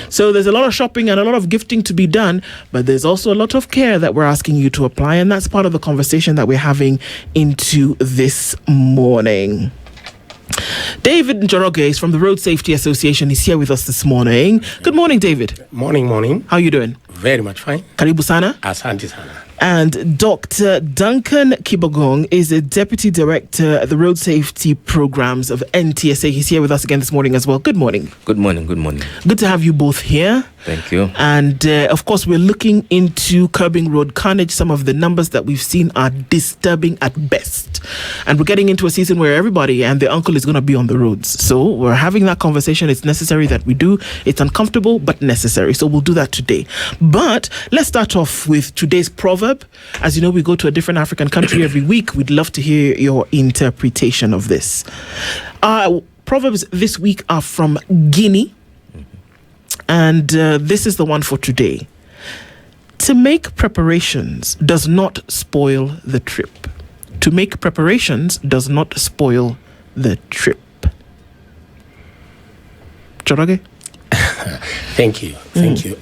So there's a lot of shopping and a lot of gifting to be done, but there's also a lot of care that we're asking you to apply, and that's part of the conversation that we're having into this morning. David Njoroge is from the Road Safety Association. He's here with us this morning. Good morning, David. Morning. How are you doing? Very much fine. Karibu sana. Asante sana. And Dr. Duncan Kibogong is the Deputy Director at the Road Safety Programs of NTSA. He's here with us again this morning as well. Good morning. Good morning. Good to have you both here. Thank you. And of course, we're looking into curbing road carnage. Some of the numbers that we've seen are disturbing at best. And we're getting into a season where everybody and their uncle is going to be on the roads. So we're having that conversation. It's necessary that we do. It's uncomfortable, but necessary. So we'll do that today. But let's start off with today's proverb. As you know, we go to a different African country every week. We'd love to hear your interpretation of this. Proverbs this week are from Guinea. And this is the one for today. To make preparations does not spoil the trip. To make preparations does not spoil the trip. Njoroge? Thank you.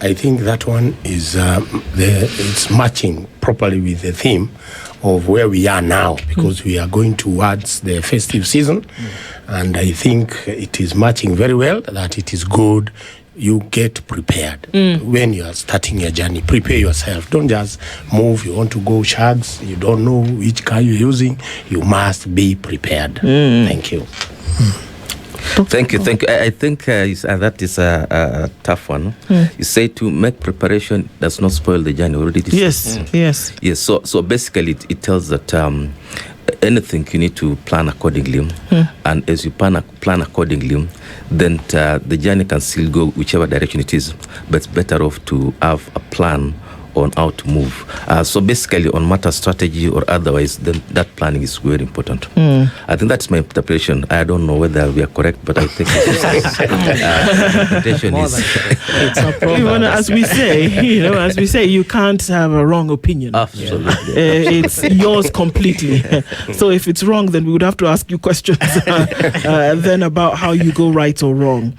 I think that one is it's matching properly with the theme of where we are now, because we are going towards the festive season, and I think it is matching very well. That it is good you get prepared when you are starting your journey. Prepare yourself. Don't just move. You want to go shags, you don't know which car you're using. You must be prepared. Thank you. Thank you. I think that is a tough one. You say to make preparation does not spoil the journey. Already. Yes. So basically, it tells that anything you need to plan accordingly, and as you plan accordingly, then the journey can still go whichever direction it is. But it's better off to have a plan on how to move. So basically, on matter strategy or otherwise, then that planning is very important. I think that's my interpretation. I don't know whether we are correct, but I think interpretation is. It's a problem. As we say, you can't have a wrong opinion. Absolutely. It's yours completely. So if it's wrong, then we would have to ask you questions then about how you go right or wrong.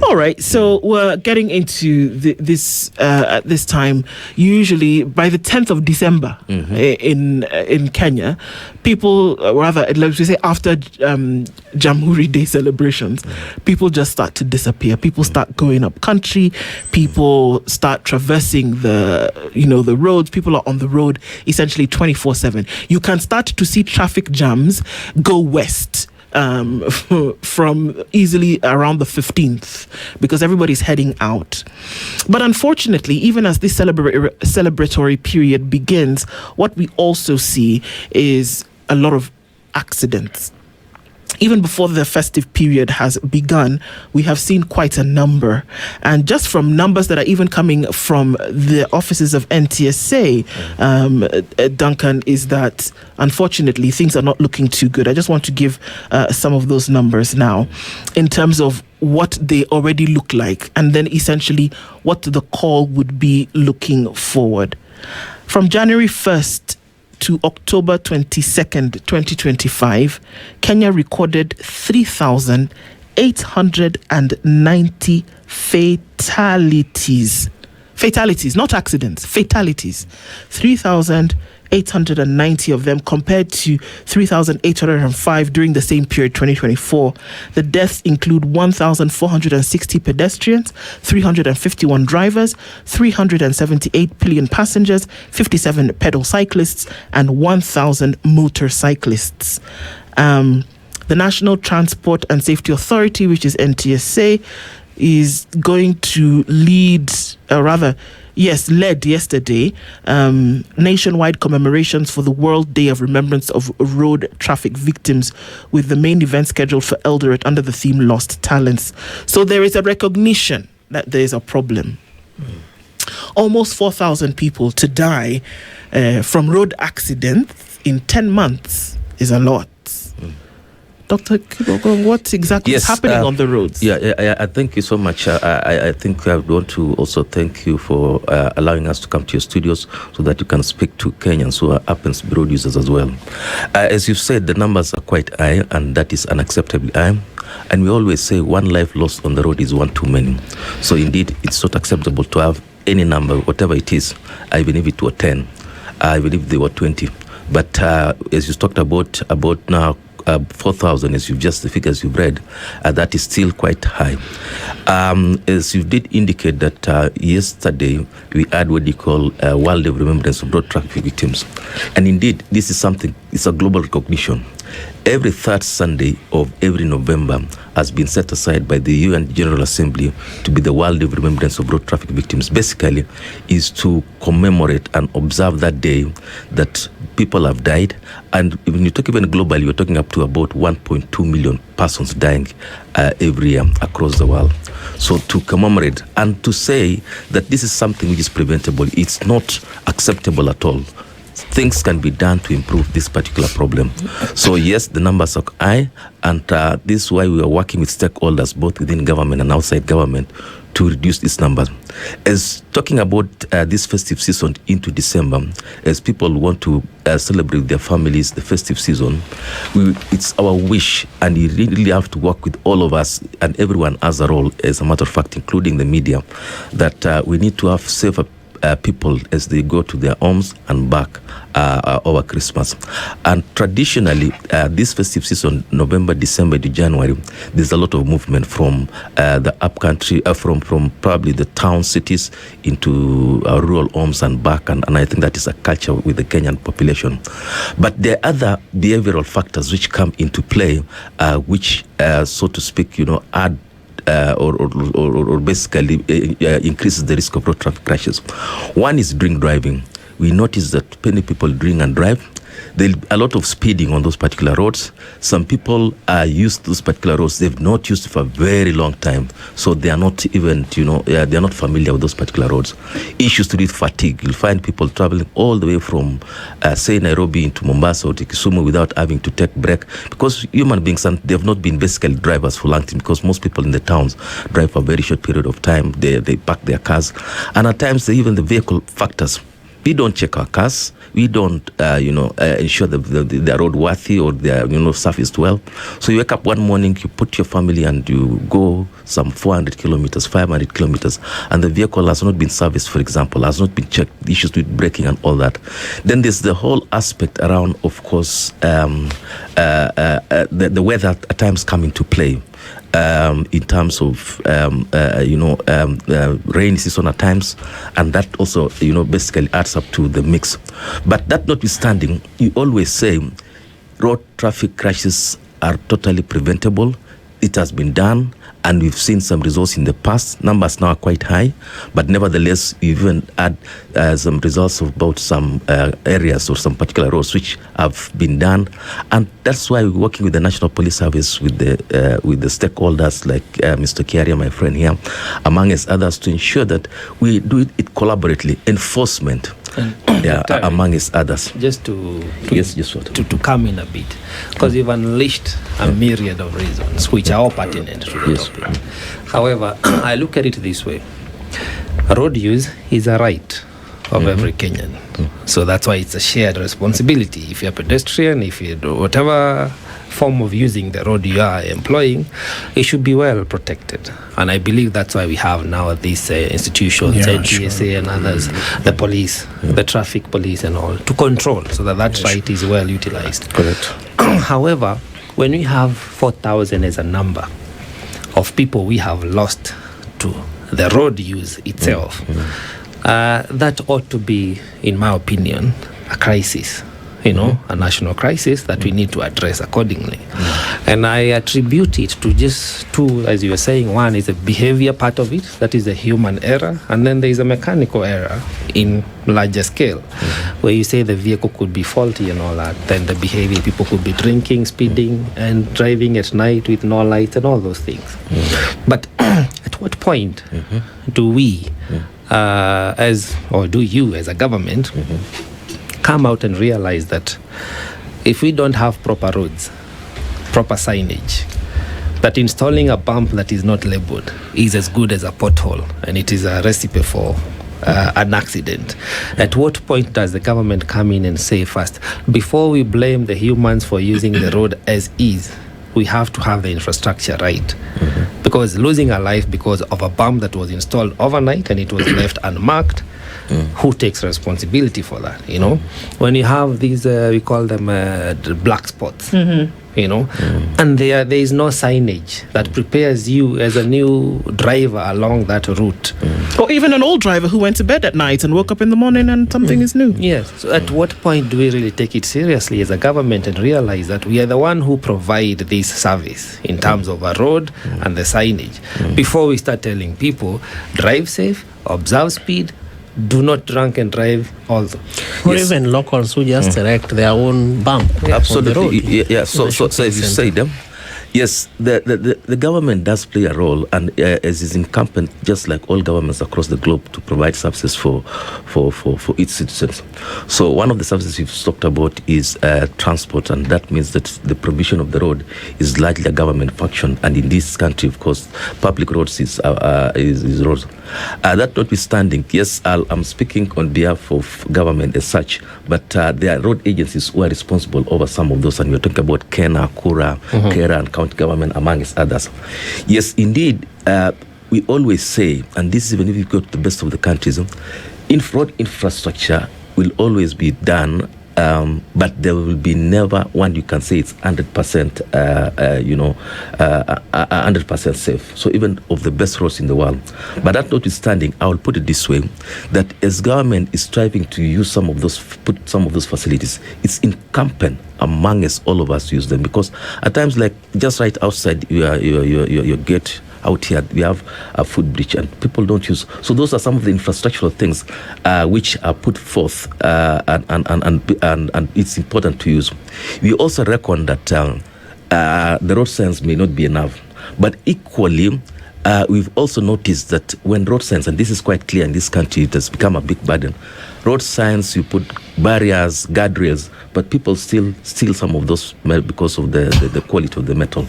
All right. So we're getting into this at this time. Usually by the 10th of December in Kenya, people, rather, let's say after Jamhuri Day celebrations, people just start to disappear. People start going up country. People start traversing the roads. People are on the road essentially 24/7. You can start to see traffic jams go west. From easily around the 15th, because everybody's heading out. But unfortunately, even as this celebratory period begins, what we also see is a lot of accidents. Even before the festive period has begun, we have seen quite a number. And just from numbers that are even coming from the offices of NTSA, Duncan, is that unfortunately things are not looking too good. I just want to give some of those numbers now in terms of what they already look like, and then essentially what the call would be looking forward. From January 1st to October 22nd, 2025, Kenya recorded 3,890 fatalities. Fatalities, not accidents, fatalities. 3,890 of them compared to 3,805 during the same period, 2024. The deaths include 1,460 pedestrians, 351 drivers, 378 pillion passengers, 57 pedal cyclists, and 1,000 motorcyclists. The National Transport and Safety Authority, which is NTSA, is going to led yesterday nationwide commemorations for the World Day of Remembrance of Road Traffic Victims, with the main event scheduled for Eldoret under the theme Lost Talents. So there is a recognition that there is a problem. Almost 4,000 people to die from road accidents in 10 months is a lot. Dr. Kibogong, what exactly is happening on the roads? I thank you so much. I think I want to also thank you for allowing us to come to your studios so that you can speak to Kenyans who happens to be road users as well. As you said, the numbers are quite high, and that is unacceptably high. And we always say one life lost on the road is one too many. So indeed, it's not acceptable to have any number, whatever it is, even if it were 10, even if they were 20. But as you talked about now, 4,000, as you've just the figures you've read, that is still quite high. As you did indicate that yesterday we had what you call World Day of Remembrance of Road Traffic Victims, and indeed this is something. It's a global recognition. Every third Sunday of every November has been set aside by the UN General Assembly to be the World Day of Remembrance of Road Traffic Victims. Basically, is to commemorate and observe that day that people have died. And when you talk even globally, we're talking up to about 1.2 million persons dying every year across the world. So to commemorate and to say that this is something which is preventable, it's not acceptable at all. Things can be done to improve this particular problem. So yes, the numbers are high, and this is why we are working with stakeholders, both within government and outside government, to reduce these numbers. As talking about this festive season into December, as people want to celebrate with their families the festive season, it's our wish, and we really have to work with all of us, and everyone has a role, as a matter of fact, including the media, that we need to have safer people as they go to their homes and back over Christmas. And traditionally, this festive season, November, December to January, there's a lot of movement from the upcountry, from probably the town cities into rural homes and back. And I think that is a culture with the Kenyan population. But there are other behavioral factors which come into play, which, so to speak, add or basically increases the risk of road traffic crashes. One is drink driving. We notice that many people drink and drive. There's a lot of speeding on those particular roads. Some people are used to those particular roads. They've not used it for a very long time, so they are not even, they are not familiar with those particular roads. Issues to do with fatigue. You'll find people traveling all the way from, say, Nairobi into Mombasa or to Kisumu without having to take break, because human beings, and they've not been basically drivers for long time, because most people in the towns drive for a very short period of time. They park their cars, and at times even the vehicle factors. We don't check our cars. We don't, ensure that they're roadworthy or they're, serviced well. So you wake up one morning, you put your family and you go some 400 kilometers, 500 kilometers, and the vehicle has not been serviced, for example, has not been checked, issues with braking and all that. Then there's the whole aspect around, of course, the weather at times come into play. In terms of rainy season at times, and that also basically adds up to the mix. But that notwithstanding, you always say road traffic crashes are totally preventable. It has been done, and we've seen some results in the past. Numbers now are quite high, but nevertheless, we even had some results about some areas or some particular roads which have been done, and that's why we're working with the National Police Service, with the stakeholders like Mr. Kiaria, my friend here, among others, to ensure that we do it collaboratively. Enforcement. Among others. Just to come in a bit, because you've unleashed a myriad of reasons which are all pertinent to the topic. However, I look at it this way: road use is a right of every Kenyan. So that's why it's a shared responsibility. If you're a pedestrian, if you do whatever form of using the road you are employing, it should be well protected. And I believe that's why we have now these institutions, NTSA and others, the police, the traffic police and all, to control, so that right is well utilized. Correct. However, when we have 4,000 as a number of people we have lost to the road use itself, that ought to be, in my opinion, a crisis. A national crisis that we need to address accordingly. And I attribute it to just two, as you were saying. One is a behavior part of it, that is a human error, and then there is a mechanical error in larger scale, where you say the vehicle could be faulty and all that, then the behavior, people could be drinking, speeding, and driving at night with no lights and all those things. But at what point do we, do you as a government, come out and realize that if we don't have proper roads, proper signage, that installing a bump that is not labeled is as good as a pothole, and it is a recipe for an accident? At what point does the government come in and say, first, before we blame the humans for using the road as is, we have to have the infrastructure right. Because losing a life because of a bomb that was installed overnight and it was left unmarked, who takes responsibility for that? You know, when you have these, we call them the black spots. You know, and there is no signage that prepares you as a new driver along that route. Or even an old driver who went to bed at night and woke up in the morning and something is new. Yes. So at what point do we really take it seriously as a government and realize that we are the one who provide this service in terms of a road and the signage before we start telling people drive safe, observe speed, do not drunk and drive also. Or even locals who just erect their own bump. Absolutely. Yeah. So as you said, yes, the government does play a role, and as is incumbent, just like all governments across the globe, to provide services for its citizens. So one of the services you've talked about is transport, and that means that the provision of the road is largely a government function. And in this country, of course, public roads is roads. That notwithstanding, yes, I'm speaking on behalf of government as such, but there are road agencies who are responsible over some of those, and we're talking about Kenya, Kura, Kera, and county government, amongst others. Yes, indeed, we always say, and this is even if you go to the best of the countries, road infrastructure will always be done, but there will be never one you can say it's 100%, 100% safe. So even of the best roads in the world. But that notwithstanding, I will put it this way, that as government is striving to use some of those facilities, it's incumbent among us, all of us, to use them, because at times, like just right outside your gate out here, we have a food bridge and people don't use. So those are some of the infrastructural things which are put forth, and it's important to use. We also reckon that the road signs may not be enough, but equally we've also noticed that when road signs, and this is quite clear in this country, it has become a big burden. Road signs, you put barriers, guardrails, but people still steal some of those because of the quality of the metal.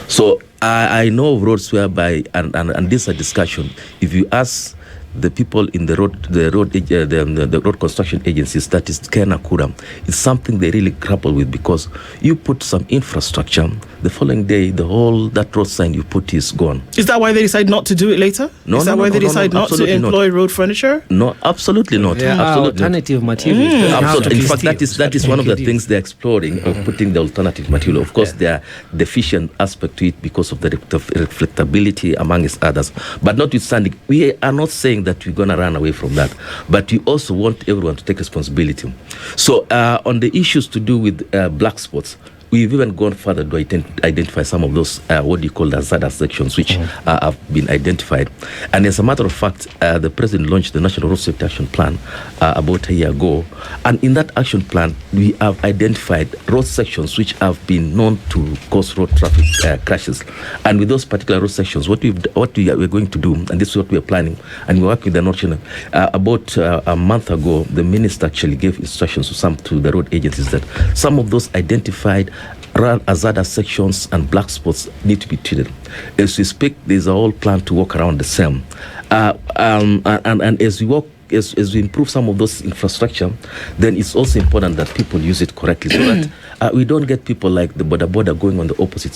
So I know of roads whereby, and this is a discussion, if you ask the people in the road construction agencies, that is Kenya, Kura, it's something they really grapple with, because you put some infrastructure, the following day, that road sign you put is gone. Is that why they decide not to do it later? Is that why they decide not to employ road furniture? No, absolutely not. There are alternative materials. Absolutely. In fact, that is one of the things they're exploring, of putting the alternative material. Of course, there are deficient aspect to it because of the reflectability, amongst others. But notwithstanding, we are not saying that we're going to run away from that, but we also want everyone to take responsibility. So on the issues to do with black spots, we've even gone further to identify some of those, what do you call the hazardous sections, which have been identified. And as a matter of fact, the President launched the National Road Safety Action Plan about a year ago. And in that action plan, we have identified road sections which have been known to cause road traffic crashes. And with those particular road sections, what we're going to do, and this is what we're planning, and we work with the National, about a month ago, the Minister actually gave instructions to the road agencies that some of those identified hazardous sections and black spots need to be treated. As we speak, there's a whole plan to walk around the same. And as we walk, as we improve some of those infrastructure, then it's also important that people use it correctly, so that we don't get people like the border going on the opposite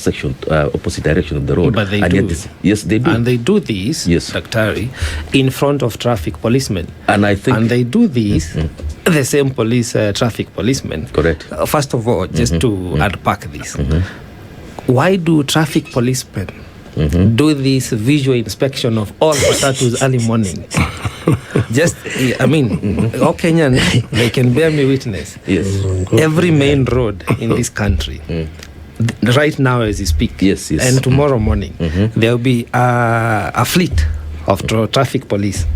direction of the road. But they do. Yes, they do. And they do this, yes, Daktari, in front of traffic policemen. And I think, and they do this, the same traffic policemen. Correct. First of all, just to unpack this, why do traffic policemen do this visual inspection of all matatus early morning? Just, I mean, all Kenyans, they can bear me witness. Yes. Every main road in this country, right now as you speak, yes, and tomorrow morning, there will be a fleet of traffic police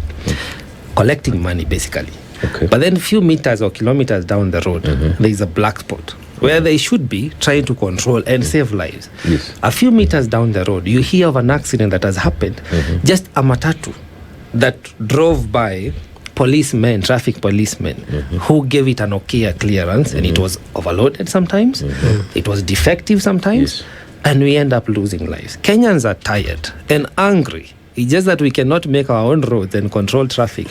collecting money, basically. Okay. But then a few meters or kilometers down the road, there is a black spot where they should be trying to control and save lives. Yes. A few meters down the road, you hear of an accident that has happened. Just a matatu that drove by traffic policemen, who gave it an okay clearance, and it was overloaded sometimes, it was defective sometimes, and we end up losing lives. Kenyans are tired and angry It's just that we cannot make our own roads and control traffic.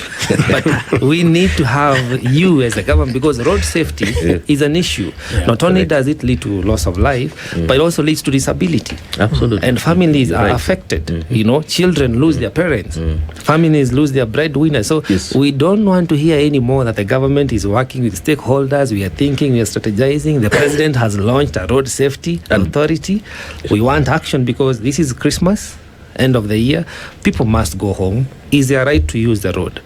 But we need to have you as a government, because road safety is an issue. Not only does it lead to loss of life, but it also leads to disability. Absolutely. And families are affected. You know, children lose their parents. Families lose their breadwinners. So we don't want to hear anymore that the government is working with stakeholders. We are thinking, we are strategizing. The president has launched a road safety authority. We want action, because this is Christmas, end of the year. People must go home. Is their right to use the road.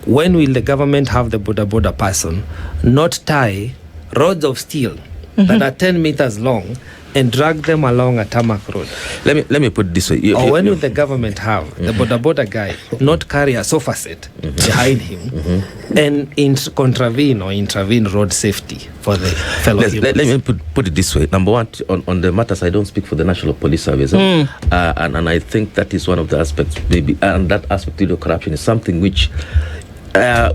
When will the government have the border person not tie rods of steel that are 10 meters long and drag them along a tarmac road? Let me put it this way. Or when will the government have the border guy not carry a sofa set behind him and intervene road safety for the fellow humans? Let me put it this way. Number one, on the matters, I don't speak for the National Police Service. And I think that is one of the aspects, maybe, and that aspect of corruption is something which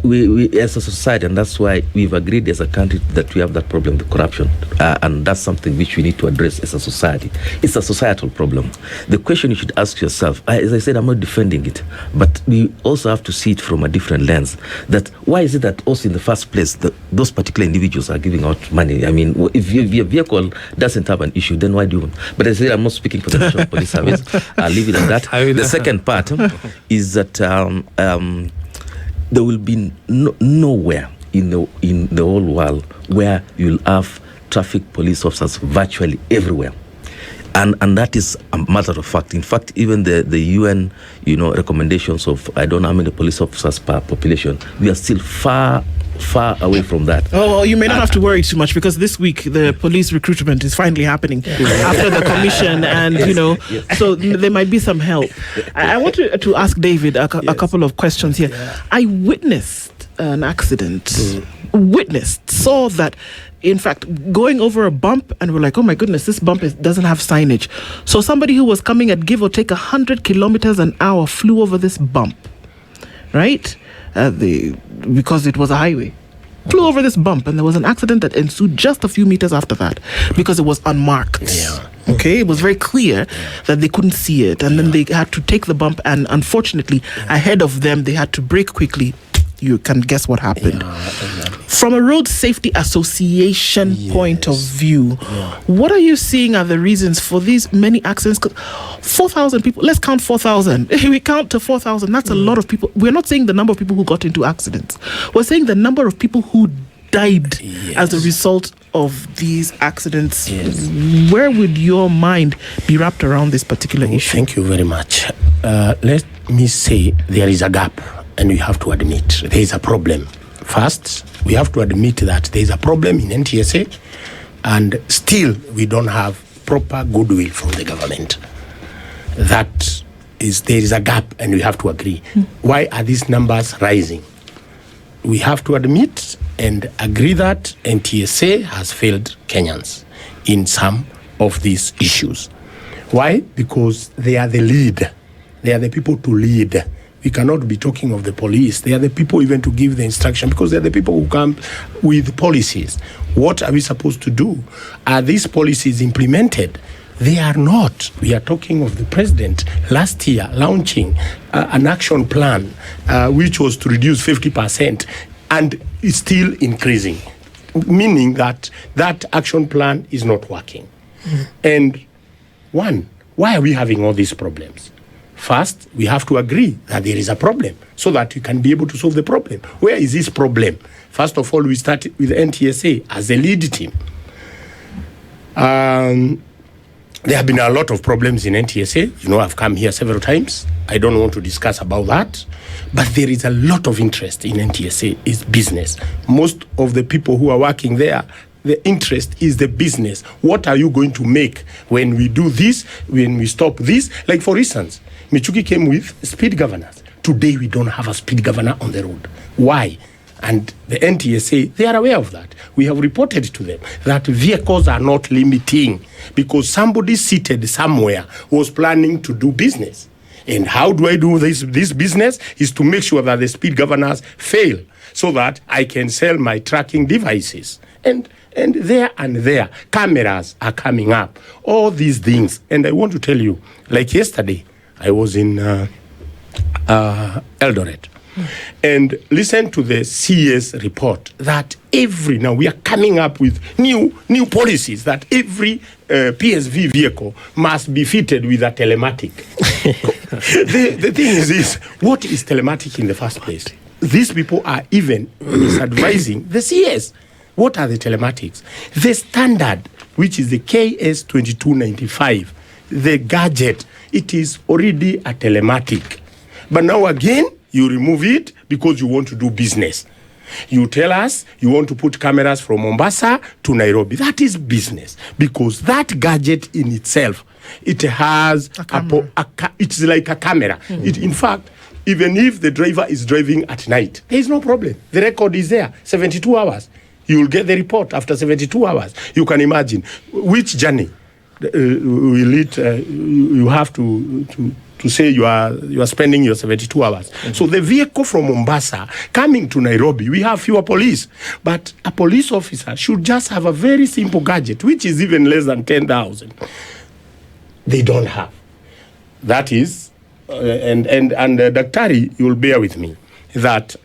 we as a society, and that's why we've agreed as a country that we have that problem, the corruption, and that's something which we need to address as a society. It's a societal problem. The question you should ask yourself, as I said, I'm not defending it, but we also have to see it from a different lens. That why is it that also in the first place those particular individuals are giving out money? I mean, if your vehicle doesn't have an issue, then why do you? But as I said, I'm not speaking for the National Police Service. I'll leave it at that. The second part is that there will be nowhere in the whole world where you'll have traffic police officers virtually everywhere. And that is a matter of fact. In fact, even the UN, recommendations of I don't know how many police officers per population, we are still far away from that. Oh, you may not have to worry too much, because this week the police recruitment is finally happening after the commission, and so there might be some help. I want to ask David a couple of questions here. I witnessed an accident. Saw that, in fact, going over a bump, and we're like, oh my goodness, this bump doesn't have signage. So somebody who was coming at give or take 100 kilometers an hour flew over this bump, right? Because it was a highway, flew over this bump, and there was an accident that ensued just a few meters after that because it was unmarked. Okay, it was very clear that they couldn't see it, and then they had to take the bump, and unfortunately, ahead of them, they had to brake quickly. You can guess what happened. From a Road Safety Association point of view, what are you seeing are the reasons for these many accidents? 4,000 people, let's count 4,000. If we count to 4,000, that's a lot of people. We're not saying the number of people who got into accidents. We're saying the number of people who died as a result of these accidents. Where would your mind be wrapped around this particular issue? Thank you very much. Let me say there is a gap, and we have to admit there is a problem. First, we have to admit that there is a problem in NTSA, and still we don't have proper goodwill from the government. There is a gap, and we have to agree. Why are these numbers rising? We have to admit and agree that NTSA has failed Kenyans in some of these issues. Why? Because they are the lead. They are the people to lead. We cannot be talking of the police. They are the people even to give the instruction, because they are the people who come with policies. What are we supposed to do? Are these policies implemented? They are not. We are talking of the president last year launching an action plan which was to reduce 50%, and is still increasing, meaning that action plan is not working. And why are we having all these problems? First, we have to agree that there is a problem so that we can be able to solve the problem. Where is this problem? First of all, we start with NTSA as a lead team. There have been a lot of problems in NTSA. I've come here several times. I don't want to discuss about that. But there is a lot of interest in NTSA. It's business. Most of the people who are working there, the interest is the business. What are you going to make when we do this, when we stop this? Like, for instance, Michuki came with speed governors. Today, we don't have a speed governor on the road. Why? And the NTSA, they are aware of that. We have reported to them that vehicles are not limiting because somebody seated somewhere was planning to do business. And how do I do this business? Is to make sure that the speed governors fail so that I can sell my tracking devices. And there cameras are coming up. All these things. And I want to tell you, like yesterday, I was in Eldoret. And listen to the CS report that now we are coming up with new policies that every PSV vehicle must be fitted with a telematic. The thing is this, what is telematic in the first place? These people are even misadvising the CS. What are the telematics? The standard, which is the KS2295, the gadget, it is already a telematic. But now again, you remove it because you want to do business. You tell us you want to put cameras from Mombasa to Nairobi. That is business because that gadget in itself, it has it's like a camera. In fact, even if the driver is driving at night, there is no problem. The record is there, 72 hours. You will get the report after 72 hours. You can imagine which journey will it. You have to say you are spending your 72 hours. So the vehicle from Mombasa coming to Nairobi, we have fewer police. But a police officer should just have a very simple gadget, which is even less than 10,000. They don't have. That is, and Daktari, you will bear with me, that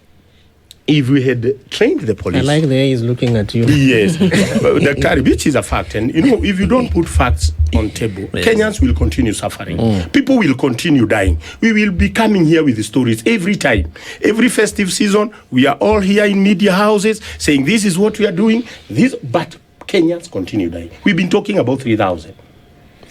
if we had trained the police... I like the way he's looking at you. Yes. Daktari, which is a fact. And, if you don't put facts on table, yes, Kenyans will continue suffering. People will continue dying. We will be coming here with the stories every time. Every festive season, we are all here in media houses saying this is what we are doing. But Kenyans continue dying. We've been talking about 3,000.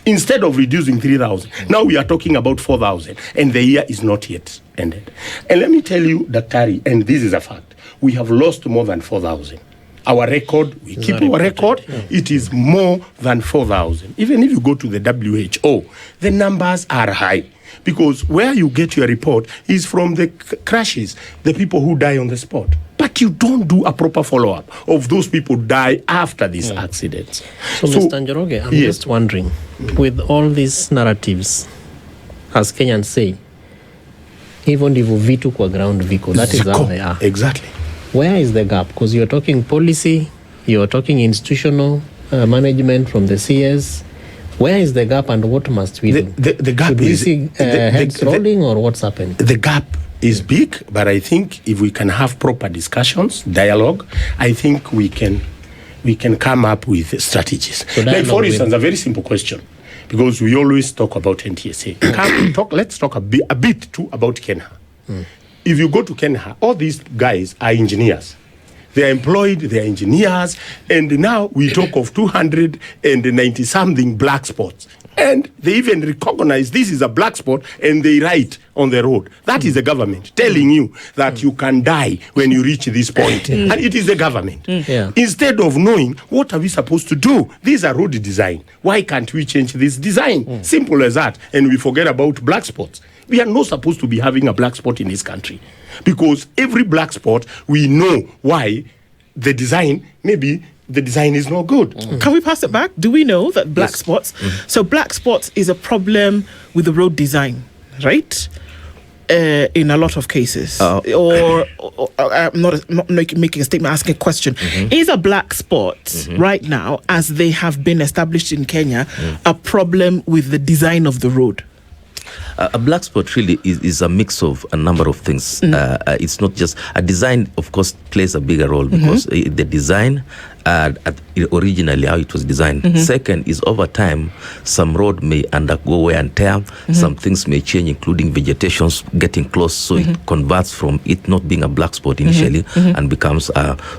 Instead of reducing 3,000, now we are talking about 4,000, and the year is not yet ended. And let me tell you, Daktari, and this is a fact, we have lost more than 4,000. Our record, we keep our record, it is more than 4,000. Even if you go to the WHO, the numbers are high. Because where you get your report is from the crashes, the people who die on the spot. But you don't do a proper follow-up of those people die after these accidents. So Mr. Njoroge, I'm just wondering, with all these narratives, as Kenyans say, hivyo ndivyo vitu kwa ground viko. That is how they are. Exactly. Where is the gap? Because you're talking policy, you're talking institutional management from the CS. Where is the gap and what must we do? The gap Should we see heads rolling or what's happening? The gap is big, but I think if we can have proper discussions, dialogue, I think we can come up with strategies. So like for instance, a very simple question, because we always talk about NTSA. Let's talk a bit too about Kenya. If you go to Kenya, all these guys are engineers. They are employed, they are engineers, and now we talk of 290-something black spots. And they even recognize this is a black spot, and they write on the road. That is the government telling you that you can die when you reach this point. And it is the government. Instead of knowing, what are we supposed to do? These are road design. Why can't we change this design? Simple as that. And we forget about black spots. We are not supposed to be having a black spot in this country. Because every black spot, we know why the design, maybe the design is not good. Can we pass it back? Do we know that black spots, so black spots is a problem with the road design, right? In a lot of cases. Or I'm not making a statement, asking a question. Is a black spot right now, as they have been established in Kenya, a problem with the design of the road? A black spot really is a mix of a number of things. It's not just a design, of course, plays a bigger role because the design originally how it was designed. Second is over time, some road may undergo wear and tear. Some things may change, including vegetations getting close, so it converts from it not being a black spot initially and becomes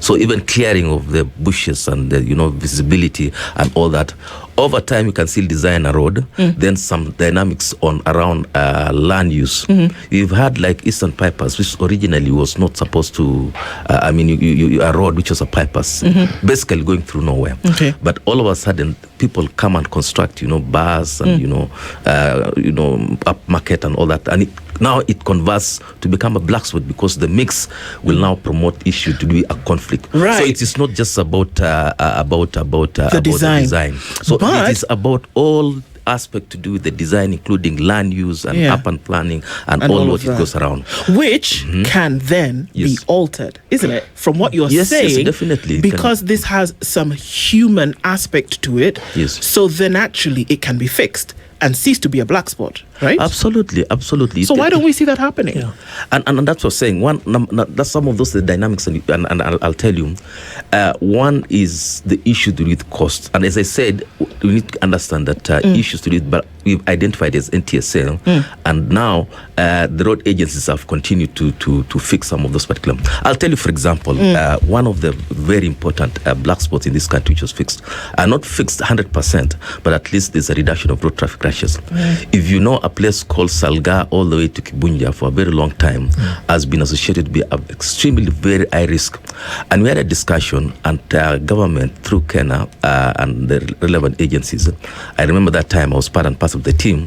so even clearing of the bushes and the visibility and all that. Over time, you can still design a road. Then some dynamics around land use. You've had like Eastern Bypass, which originally was not supposed to. A road which was a bypass, basically going through nowhere. But all of a sudden, people come and construct, bars and upmarket and all that, and now it converts to become a black spot because the mix will now promote issue to be a conflict. Right. So it is not just about the design. So but it is about all aspect to do with the design, including land use and urban planning and all what it goes around, which can then be altered, isn't it, from what you're saying? Yes, definitely, because this has some human aspect to it. So then actually it can be fixed and cease to be a black spot, right? Absolutely. So why don't we see that happening? Yeah. And that's what I'm saying. That's some of those the dynamics, and I'll tell you. One is the issue to do with cost, and as I said, we need to understand that issues to do with, but we've identified as NTSA, and now the road agencies have continued to fix some of those particular. I'll tell you, for example, one of the very important black spots in this country which was fixed, not fixed 100%, but at least there's a reduction of road traffic crashes. If you know a place called Salga all the way to Kibunja for a very long time has been associated with extremely very high risk, and we had a discussion, and government through Kenya and the relevant agencies, I remember that time I was part and parcel of the team,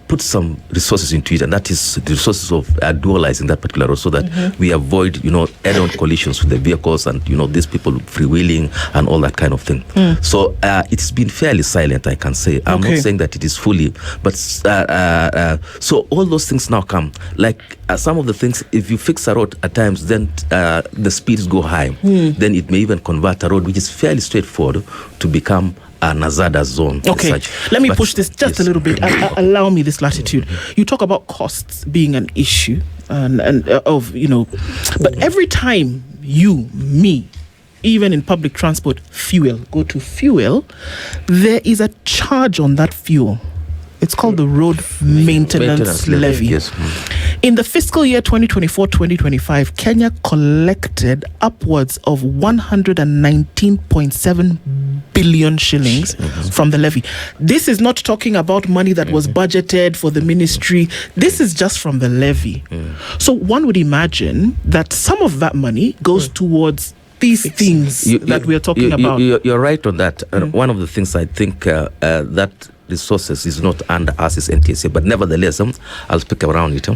put some resources into it, and that is the resources of dualizing that particular road so that we avoid, head-on collisions with the vehicles and, these people freewheeling and all that kind of thing. So it's been fairly silent, I can say. I'm not saying that it is fully, but so all those things now come. Like some of the things, if you fix a road at times, then the speeds go high. Then it may even convert a road which is fairly straightforward to become an hazardous zone. Okay, let me push this just a little bit. Allow me this latitude. You talk about costs being an issue, and but every time me, even in public transport, go to fuel, there is a charge on that fuel. It's called the road maintenance levy. Yes. In the fiscal year 2024-2025, Kenya collected upwards of 119.7 billion shillings from the levy. This is not talking about money that was budgeted for the ministry. This is just from the levy. So one would imagine that some of that money goes towards these things that we are talking about. You're right on that. One of the things I think that resources is not under us as NTSA, but nevertheless, I'll speak around it.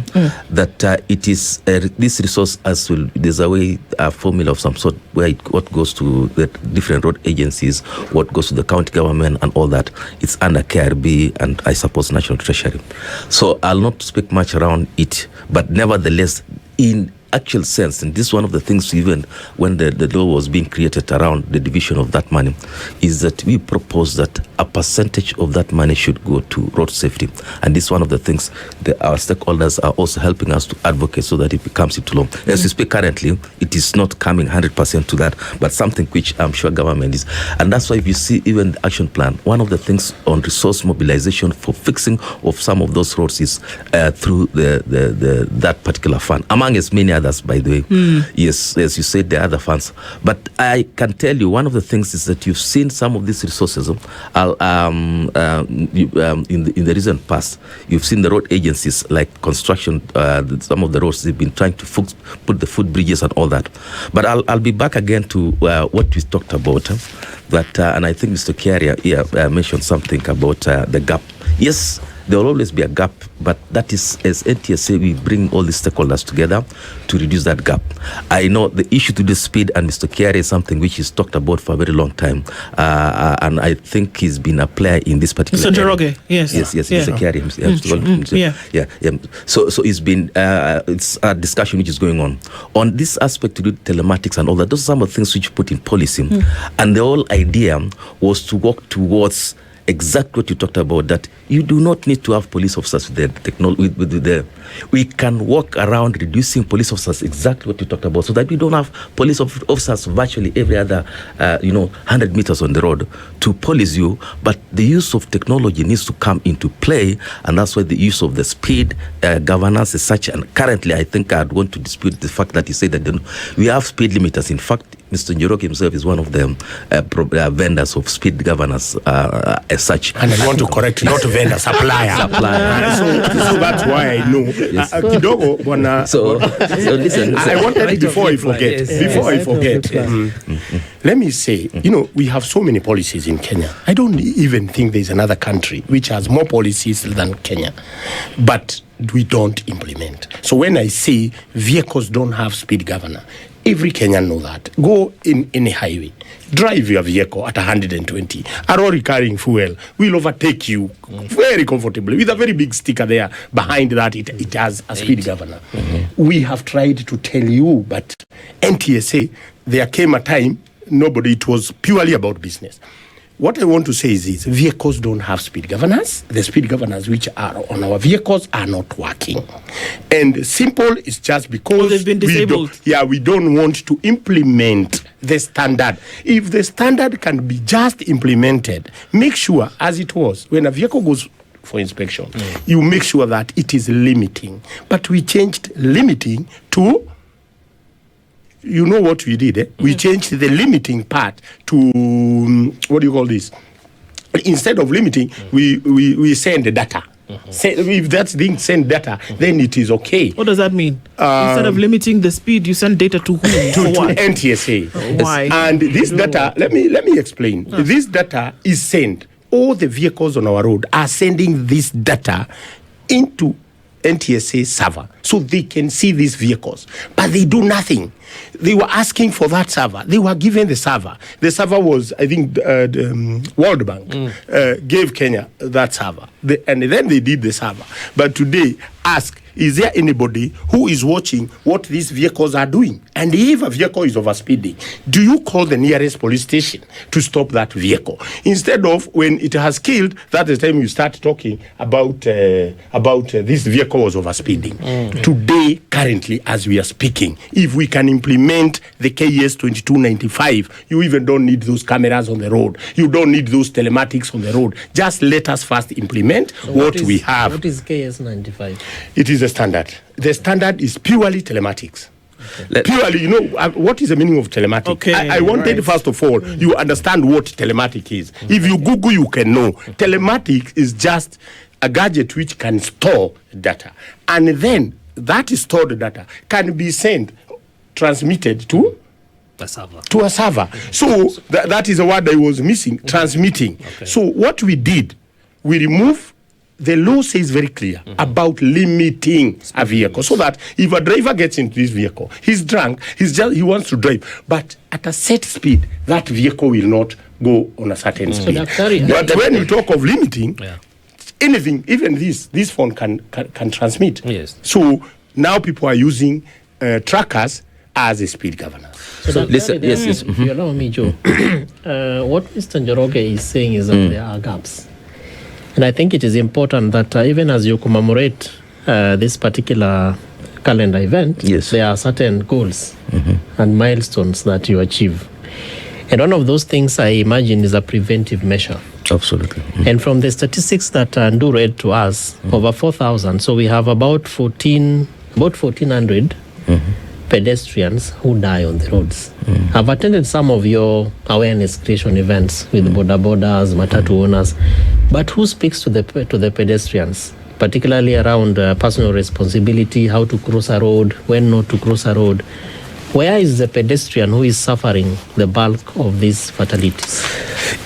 That it is this resource as well. There's a formula of some sort where what goes to the different road agencies, what goes to the county government, and all that. It's under KRB and I suppose National Treasury. So I'll not speak much around it, but nevertheless, in actual sense, and this is one of the things even when the law was being created around the division of that money, is that we propose that a percentage of that money should go to road safety. And this is one of the things that our stakeholders are also helping us to advocate so that it becomes into law. As we speak currently, it is not coming 100% to that, but something which I'm sure government is. And that's why if you see even the action plan, one of the things on resource mobilization for fixing of some of those roads is through that particular fund, among as many others, by the way. Yes, as you said, there are other funds. But I can tell you, one of the things is that you've seen some of these resources in the recent past. You've seen the road agencies like construction, some of the roads, they've been trying to put the footbridges and all that. But I'll be back again to what we talked about. And I think Mr. Kiaria mentioned something about the gap. Yes, there will always be a gap, but that is, as NTSA, we bring all the stakeholders together to reduce that gap. I know the issue to the speed, and Mr. Kiari is something which he's talked about for a very long time, and I think he's been a player in this particular Mr. Njoroge, yes. Mr. Kiari So it's been it's a discussion which is going on this aspect to do telematics and all that. Those are some of the things which you put in policy, and the whole idea was to work towards exactly what you talked about, that you do not need to have police officers with the technology. We can walk around reducing police officers, exactly what you talked about, so that we don't have police officers virtually every other 100 meters on the road to police you. But the use of technology needs to come into play, and that's why the use of the speed governance is such. And currently, I think I'd want to dispute the fact that you say that we have speed limiters. In fact, Mr. Njoroge himself is one of the vendors of speed governance as such. And I want to correct, not vendor, supplier. So that's why I know. Yes. Kidogo, so listen. I wanted it before I forget. Let me say, we have so many policies in Kenya. I don't even think there's another country which has more policies than Kenya. But we don't implement. So when I say vehicles don't have speed governor, every Kenyan know that. Go in any highway, drive your vehicle at 120. A lorry carrying fuel will overtake you very comfortably with a very big sticker there. Behind that, it has a speed governor. We have tried to tell you, but NTSA, there came a time, it was purely about business. what I want to say is this: vehicles don't have speed governors. The speed governors which are on our vehicles are not working. And simple is just because they've been disabled. we don't want to implement the standard. If the standard can be just implemented, make sure, as it was, when a vehicle goes for inspection, you make sure that it is limiting. But we changed limiting to, you know what we did? We changed the limiting part to, what do you call this? Instead of limiting, we send the data. If that thing send data, then it is okay. What does that mean? Instead of limiting the speed, you send data to whom? To NTSA. Why? And this data, let me explain. This data is sent. All the vehicles on our road are sending this data into NTSA server so they can see these vehicles, but they do nothing. They were asking for that server. They were given the server. The server was, I think, the World Bank gave Kenya that server, and then they did the server. But today, ask, is there anybody who is watching what these vehicles are doing? And if a vehicle is overspeeding, do you call the nearest police station to stop that vehicle? Instead of when it has killed, that is the time you start talking about this vehicle was overspeeding. Today, currently, as we are speaking, if we can implement the KS 2295, you even don't need those cameras on the road. You don't need those telematics on the road. Just let us first implement what we have. What is KS 95? It is a standard. The standard is purely telematics. Purely, what is the meaning of telematic? Okay, I wanted, first of all, you understand what telematic is. If you Google, you can know. Telematic is just a gadget which can store data. And then that stored data can be transmitted to A server. To a server. So that is the word I was missing, transmitting. Okay. So what we did, we removed. The law says very clear about limiting a vehicle, so that if a driver gets into this vehicle, he's drunk, he wants to drive, but at a set speed, that vehicle will not go on a certain speed. But when you talk of limiting, anything, even this phone can transmit. Yes. So now people are using trackers as a speed governor. So listen, yes. You allow me, Joe. What Mr. Njoroge is saying is that there are gaps. And I think it is important that even as you commemorate this particular calendar event, there are certain goals and milestones that you achieve. And one of those things, I imagine, is a preventive measure. Absolutely. And from the statistics that Ndu read to us, over 4,000, so we have about 1,400 pedestrians who die on the roads. I've attended some of your awareness creation events with boda bodas, matatu owners, but who speaks to the pedestrians, particularly around personal responsibility, how to cross a road, when not to cross a road? Where is the pedestrian who is suffering the bulk of these fatalities?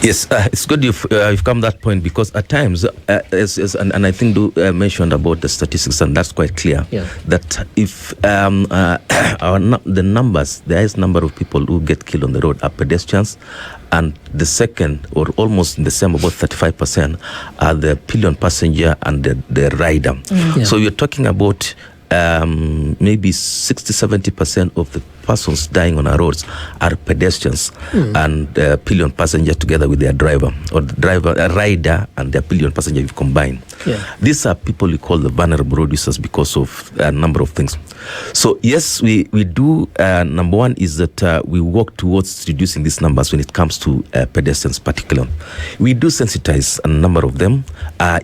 Yes, it's good you've come to that point, because at times, and I think you mentioned about the statistics, and that's quite clear, that if the numbers, the highest number of people who get killed on the road are pedestrians, and the second, or almost in the same, about 35%, are the pillion passenger and the rider. So you're talking about maybe 60-70% of the persons dying on our roads are pedestrians and pillion passenger together with their driver, or the driver, a rider and their pillion passenger combined. These are people we call the vulnerable road users because of a number of things. So yes, we do. Number one is that we work towards reducing these numbers when it comes to pedestrians particularly. We do sensitize a number of them.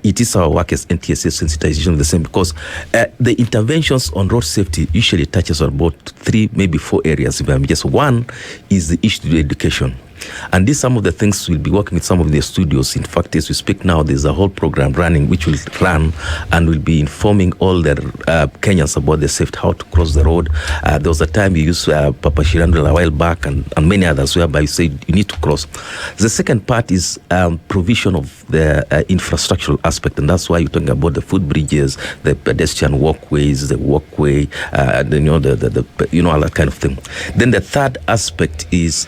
It is our work as NTSA sensitization the same, because the interventions on road safety usually touches on about 3, maybe 4 areas. Just one is the issue to education. And these some of the things we'll be working with some of the studios. In fact, as we speak now, there's a whole program running which will run and will be informing all the Kenyans about the safety, how to cross the road. There was a time we used Papa Shirandula a while back, and many others whereby you say you need to cross. The second part is provision of the infrastructural aspect, and that's why you're talking about the footbridges, the pedestrian walkways, the walkway, all that kind of thing. Then the third aspect is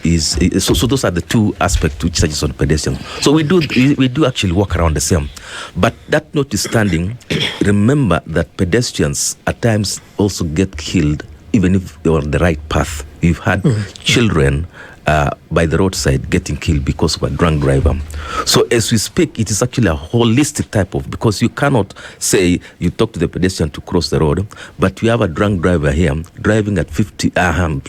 so those are the two aspects which touches on pedestrians. So we do actually walk around the same. But that notwithstanding, remember that pedestrians at times also get killed even if they are on the right path. We've had children by the roadside getting killed because of a drunk driver. So as we speak, it is actually a holistic type of, because you cannot say you talk to the pedestrian to cross the road, but you have a drunk driver here driving at 50,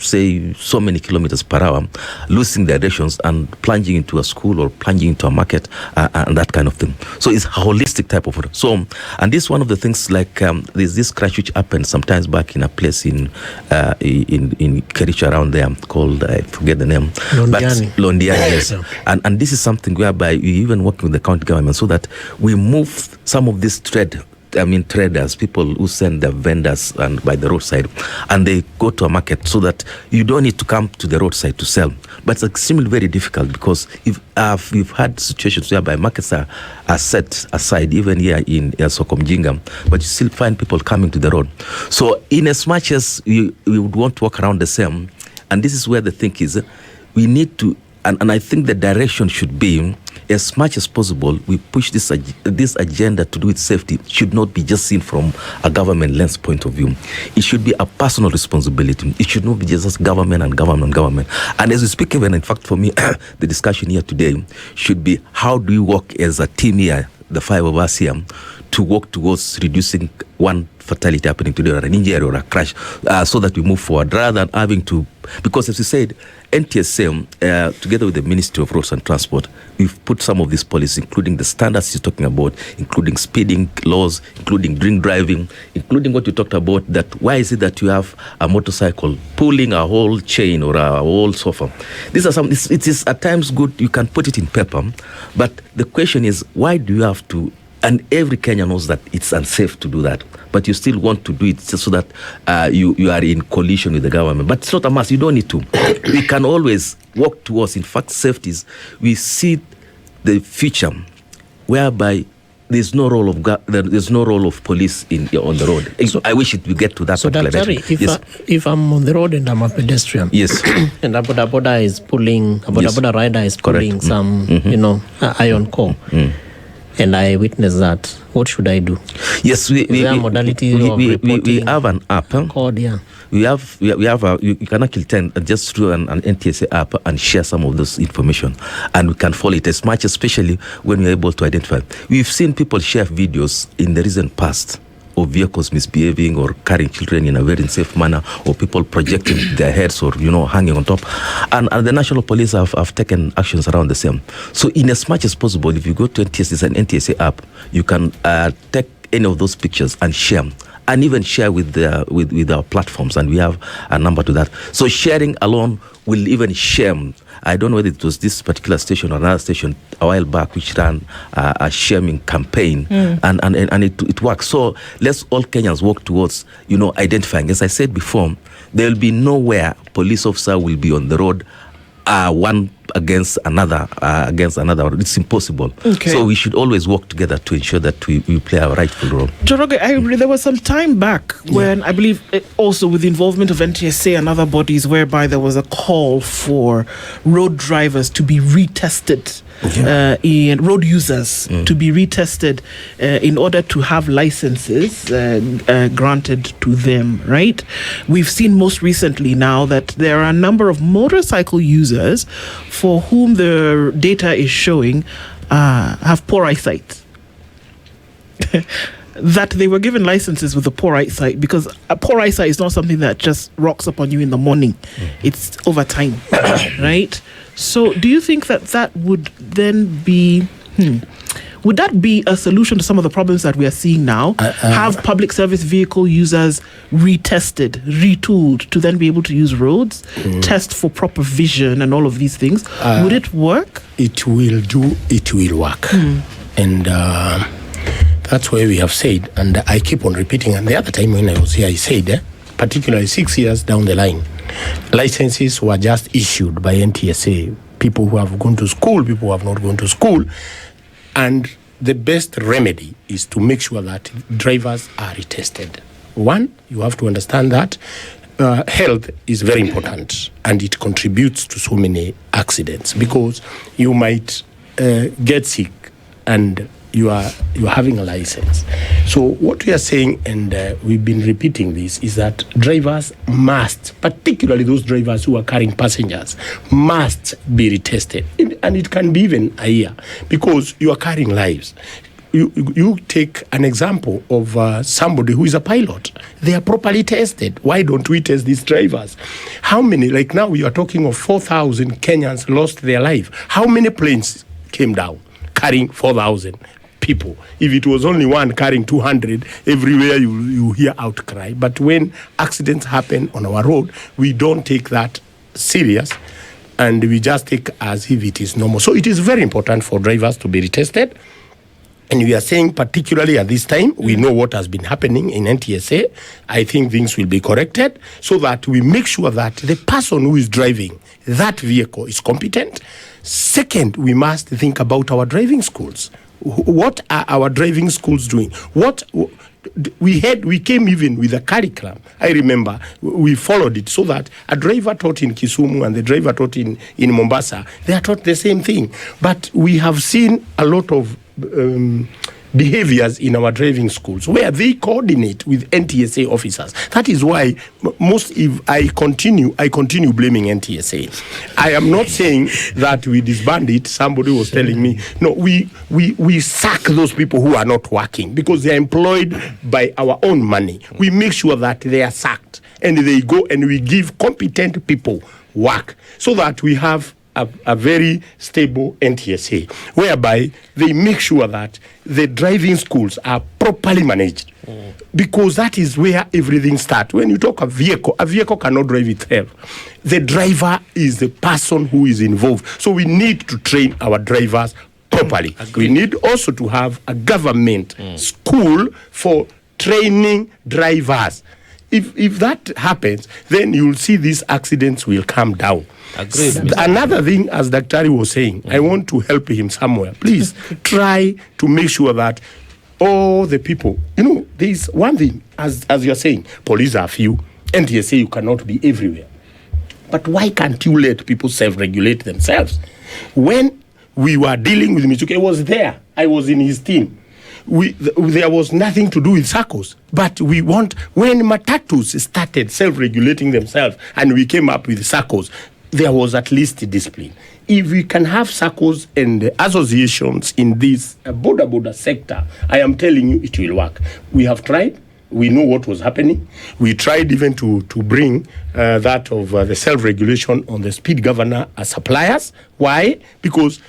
say so many kilometers per hour, losing directions and plunging into a school or plunging into a market and that kind of thing. So it's a holistic type of. So, and this is one of the things, like there's this crash which happened sometimes back in a place in Kericho around there called, I forget the name. Londiani, yes. And this is something whereby we even working with the county government so that we move some of these traders, people who send their vendors and by the roadside, and they go to a market so that you don't need to come to the roadside to sell. But it's extremely very difficult because we've had situations whereby markets are set aside, even here in Sokomjinga, but you still find people coming to the road. So in as much as we would want to walk around the same, and this is where the thing is, we need to, and I think the direction should be, as much as possible, we push this agenda to do with safety. It should not be just seen from a government lens point of view. It should be a personal responsibility. It should not be just government and government. And as we speak, even in fact for me, the discussion here today should be, how do we work as a team here, the five of us here, to work towards reducing one fatality happening today, or an injury or a crash, so that we move forward, rather than having to, because as you said, NTSA, together with the Ministry of Roads and Transport, we've put some of these policies, including the standards you're talking about, including speeding laws, including drink driving, including what you talked about, that why is it that you have a motorcycle pulling a whole chain or a whole sofa? These are some, it is at times good, you can put it in paper, but the question is, why do you have to? And every Kenyan knows that it's unsafe to do that, but you still want to do it just so that you are in collision with the government. But it's not a must. You don't need to. We can always work towards. In fact, safeties. We see the future whereby there's no role of police on the road. So, I wish it would get to that. So, Daktari, if I'm on the road and I'm a pedestrian, yes, and a boda rider is pulling correct. some, iron core. And I witness that. What should I do? Yes, we have an app. Code, yeah. We have you can actually just through an NTSA app and share some of this information, and we can follow it as much, especially when we're able to identify. We've seen people share videos in the recent past of vehicles misbehaving or carrying children in a very unsafe manner, or people projecting their heads or hanging on top, and the national police have taken actions around the same. So in as much as possible, if you go to NTSA, an NTSA app, you can take any of those pictures and share, and even share with our platforms, and we have a number to that. So sharing alone will even share. I don't know whether it was this particular station or another station a while back which ran a shaming campaign, and it works. So let's all Kenyans work towards identifying. As I said before, there will be nowhere police officer will be on the road one against another. It's impossible. Okay. So we should always work together to ensure that we play our rightful role. Njoroge, there was some time back when I believe also with the involvement of NTSA and other bodies, whereby there was a call for road drivers to be retested, in road users to be retested in order to have licenses granted to them, right? We've seen most recently now that there are a number of motorcycle users for whom the data is showing have poor eyesight. That they were given licenses with a poor eyesight, because a poor eyesight is not something that just rocks up on you in the morning. It's over time, right? So do you think that would then be... Would that be a solution to some of the problems that we are seeing now? Have public service vehicle users retested, retooled to then be able to use roads, test for proper vision and all of these things? Would it work? It will work. And that's why we have said, and I keep on repeating, and the other time when I was here, I said, particularly 6 years down the line, licenses were just issued by NTSA. People who have gone to school, people who have not gone to school. And the best remedy is to make sure that drivers are retested. One, you have to understand that health is very important, and it contributes to so many accidents, because you might get sick and you are having a license. So what we are saying, and we've been repeating this, is that drivers must, particularly those drivers who are carrying passengers, must be retested. And it can be even a year, because you are carrying lives. You take an example of somebody who is a pilot. They are properly tested. Why don't we test these drivers? How many, like now we are talking of 4,000 Kenyans lost their life. How many planes came down carrying 4,000 people? If it was only one carrying 200, everywhere you hear outcry. But when accidents happen on our road, we don't take that serious, and we just take as if it is normal. So it is very important for drivers to be retested. And we are saying, particularly at this time, we know what has been happening in NTSA. I think things will be corrected so that we make sure that the person who is driving that vehicle is competent. Second, we must think about our driving schools. What are our driving schools doing? We came even with a curriculum. I remember we followed it so that a driver taught in Kisumu and the driver taught in Mombasa, they are taught the same thing. But we have seen a lot of behaviors in our driving schools where they coordinate with NTSA officers. That is why if I continue blaming NTSA. I am not saying that we disband it. Somebody was telling me, no, we sack those people who are not working because they are employed by our own money. We make sure that they are sacked and they go, and we give competent people work so that we have a very stable NTSA, whereby they make sure that the driving schools are properly managed, because that is where everything starts. When you talk a vehicle cannot drive itself. The driver is the person who is involved. So we need to train our drivers properly. We need also to have a government school for training drivers. If that happens, then you'll see these accidents will come down. Agreed. Another thing, as Daktari was saying, I want to help him somewhere. Please try to make sure that all the people, there is one thing, as you're saying, police are few, NTSA, you cannot be everywhere. But why can't you let people self-regulate themselves? When we were dealing with Michuke, I was there. I was in his team. There was nothing to do with SACCOs, but when Matatus started self-regulating themselves and we came up with SACCOs, there was at least discipline. If we can have SACCOs and associations in this border sector, I am telling you it will work. We have tried. We know what was happening. We tried even to bring that of the self-regulation on the speed governor as suppliers. Why? Because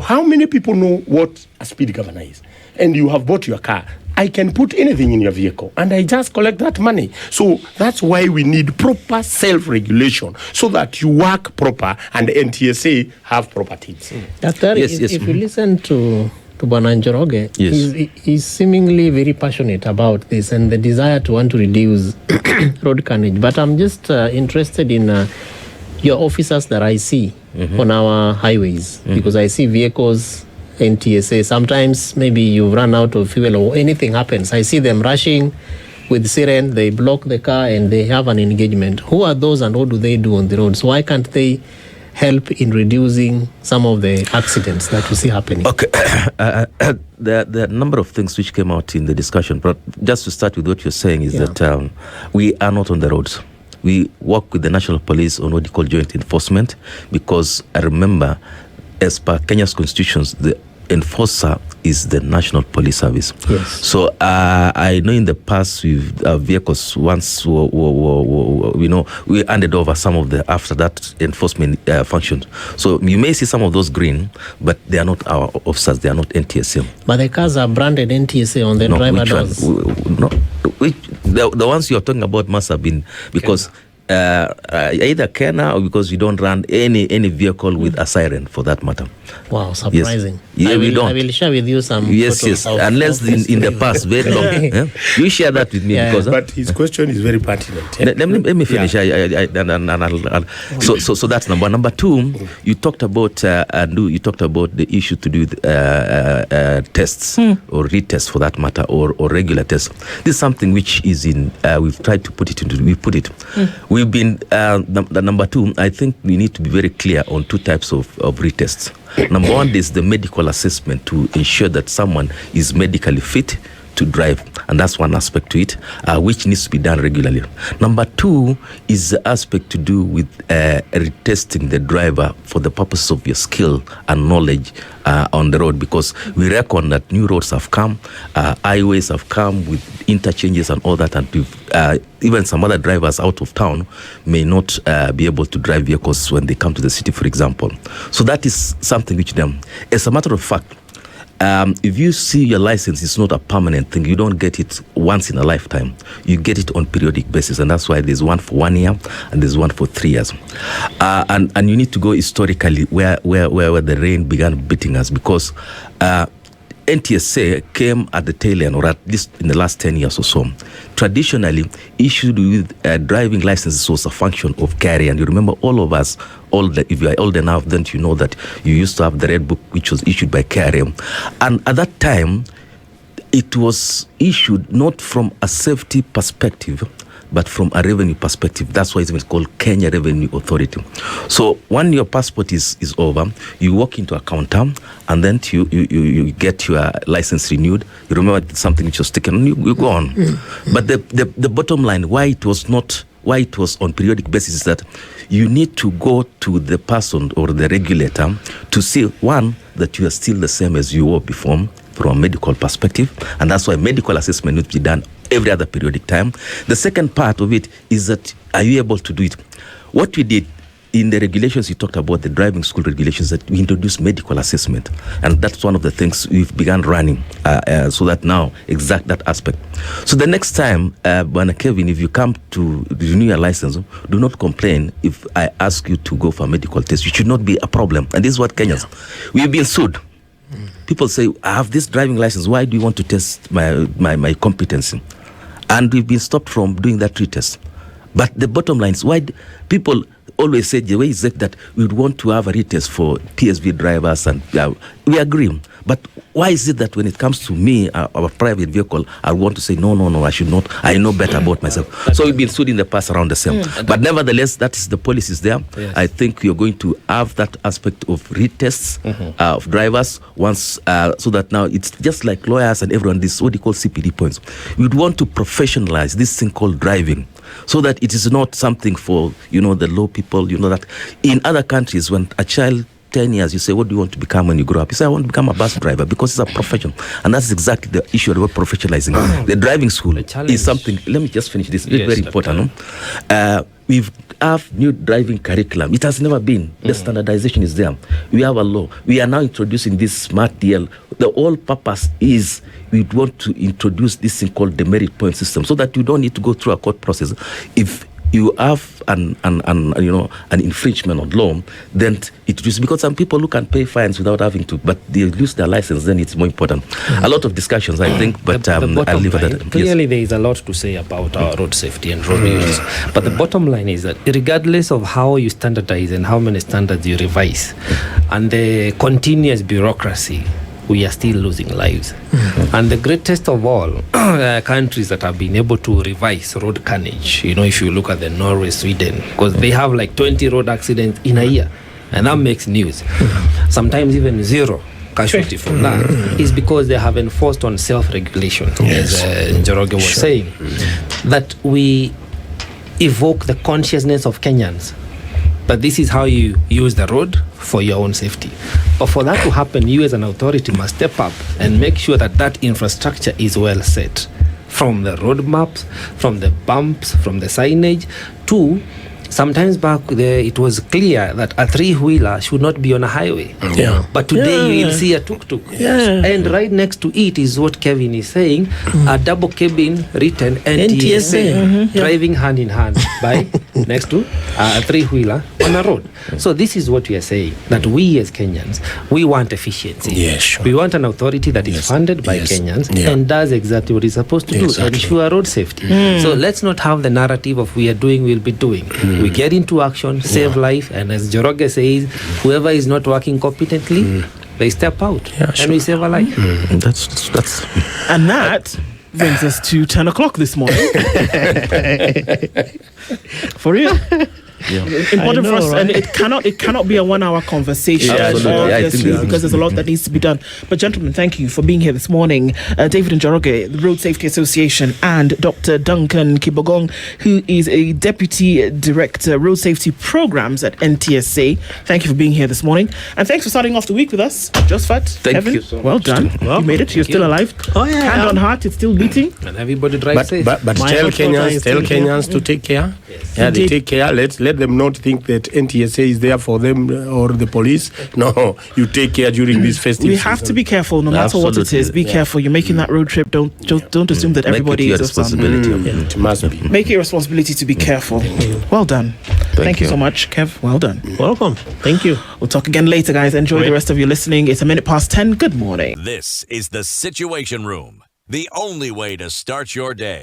how many people know what a speed governor is? And you have bought your car. I can put anything in your vehicle and I just collect that money. So that's why we need proper self-regulation so that you work proper and the NTSA have proper teams. If you listen to Bwana Njoroge, he's seemingly very passionate about this and the desire to want to reduce road carnage. But I'm just interested in your officers that I see on our highways, because I see vehicles, NTSA, sometimes maybe you run out of fuel or anything happens. I see them rushing with siren, they block the car and they have an engagement. Who are those and what do they do on the roads? Why can't they help in reducing some of the accidents that we see happening? Okay, there are a number of things which came out in the discussion, but just to start with what you're saying is that we are not on the roads. We work with the National Police on what you call joint enforcement, because I remember, as per Kenya's constitutions, the enforcer is the National Police Service. Yes. So I know in the past with vehicles once we handed over some of the after that enforcement functions. So you may see some of those green, but they are not our officers. They are not NTSA. But the cars are branded NTSA on the driver doors. The ones you're talking about must have been because. Either Kenya or because you don't run any vehicle with a siren for that matter. Wow, surprising. Yes. Yeah, I will share with you some photos. Unless in the past, very long. You share that with me. Because, but his question is very pertinent. Let me finish. So that's number one. Number two, you talked about the issue to do with tests or retests for that matter, or regular tests. This is something which is in. We've tried to put it into. We put it. We've been the number two. I think we need to be very clear on two types of retests. Number one is the medical assessment to ensure that someone is medically fit to drive, and that's one aspect to it, which needs to be done regularly. Number two is the aspect to do with retesting the driver for the purpose of your skill and knowledge on the road, because we reckon that new roads have come, highways have come with interchanges and all that, and even some other drivers out of town may not be able to drive vehicles when they come to the city, for example. So that is something which them, as a matter of fact, if you see your license, it's not a permanent thing. You don't get it once in a lifetime. You get it on periodic basis, and that's why there's one for 1 year and there's one for 3 years. And you need to go historically where the rain began beating us, because NTSA came at the tail end, or at least in the last 10 years or so. Traditionally, issued with driving licenses was a function of carry. And you remember, all of us, if you are old enough, then you know that you used to have the red book, which was issued by carry. And at that time, it was issued not from a safety perspective, but from a revenue perspective. That's why it's called Kenya Revenue Authority. So when your passport is over, you walk into a counter, and then you get your license renewed. You remember something which was taken, and you go on. But the bottom line, why it was on periodic basis, is that you need to go to the person or the regulator to see, one, that you are still the same as you were before from a medical perspective, and that's why medical assessment needs to be done every other periodic time. The second part of it is that, are you able to do it? What we did in the regulations, you talked about the driving school regulations, that we introduced medical assessment, and that's one of the things we've begun running, so that now exact that aspect. So the next time, Bwana Kevin, if you come to renew your license, do not complain if I ask you to go for a medical test. It should not be a problem. And this is what Kenyans, we've been sued. People say, I have this driving license, why do you want to test my competency? And we've been stopped from doing that retest. But the bottom line is, why people always say, the way is that we would want to have a retest for PSV drivers, and we agree. But why is it that when it comes to me, our private vehicle, I want to say, no, I should not. I know better about myself. So we've been sued in the past around the same. But nevertheless, that is the policies there. Yes. I think you're going to have that aspect of retests of drivers once, so that now it's just like lawyers and everyone, this what they call CPD points. We'd want to professionalize this thing called driving, so that it is not something for, the low people. That in other countries, when a child 10 years, you say, what do you want to become when you grow up? You say, I want to become a bus driver, because it's a profession. And that's exactly the issue about professionalizing. The driving school is something. Let me just finish this. It's very important. We have new driving curriculum. It has never been. The standardization is there. We have a law. We are now introducing this smart DL. The whole purpose is we want to introduce this thing called the merit point system, so that you don't need to go through a court process. If you have an infringement on law, then it is, because some people who can pay fines without having to, but they lose their license, then it's more important. A lot of discussions, I think, but I'll leave it at that. Clearly, there is a lot to say about our road safety and road use. But the bottom line is that regardless of how you standardize and how many standards you revise, and the continuous bureaucracy, we are still losing lives. And the greatest of all countries that have been able to revise road carnage, if you look at the Norway, Sweden, because they have like 20 road accidents in a year, and that makes news. Sometimes even zero casualty from that, is because they have enforced on self-regulation, as Njoroge was saying, that we evoke the consciousness of Kenyans. But this is how you use the road for your own safety. But for that to happen, you as an authority must step up and make sure that that infrastructure is well set. From the road maps, from the bumps, from the signage, to sometimes back there it was clear that a three-wheeler should not be on a highway. But today you will see a tuk-tuk. And right next to it is what Kevin is saying, a double cabin written NTSA, driving hand in hand by next to a three-wheeler on a road. So this is what we are saying, that we as Kenyans, we want efficiency. We want an authority that is funded by Kenyans and does exactly what it's supposed to do, ensure road safety. So let's not have the narrative of we are doing, we'll be doing. We get into action, save life, and as Njoroge says, whoever is not working competently, they step out, and we save a life. That's and that brings us to 10 o'clock this morning. For real. important for I us, know, and right? it cannot be a 1 hour conversation, Yeah, absolutely. I think obviously, that's- because there's a lot that needs to be done. But gentlemen, thank you for being here this morning. David Njoroge, the Road Safety Association, and Dr. Duncan Kibogong, who is a Deputy Director, Road Safety Programs at NTSA. Thank you for being here this morning, and thanks for starting off the week with us. Josephat, Thank Evan, you so much. well done. You made it. You're still alive. Oh, yeah. Hand on heart, it's still beating. And everybody drive safe. But My tell hotspot Kenyans, is tell still here. Kenyans to take care. Yeah, they Indeed. take care. Let them not think that NTSA is there for them or the police. No, you take care during this festive We season. have to be careful, no matter what it is. Absolutely. Be careful. You're making that road trip. Don't assume that Make everybody it your is of some. responsibility. It must be. Make it your responsibility to be careful. Well done. Thank you you. so much, Kev. Well done. Welcome. Thank you. We'll talk again later, guys. Enjoy the rest of your listening. It's 10:01. Good morning. This is the Situation Room, the only way to start your day.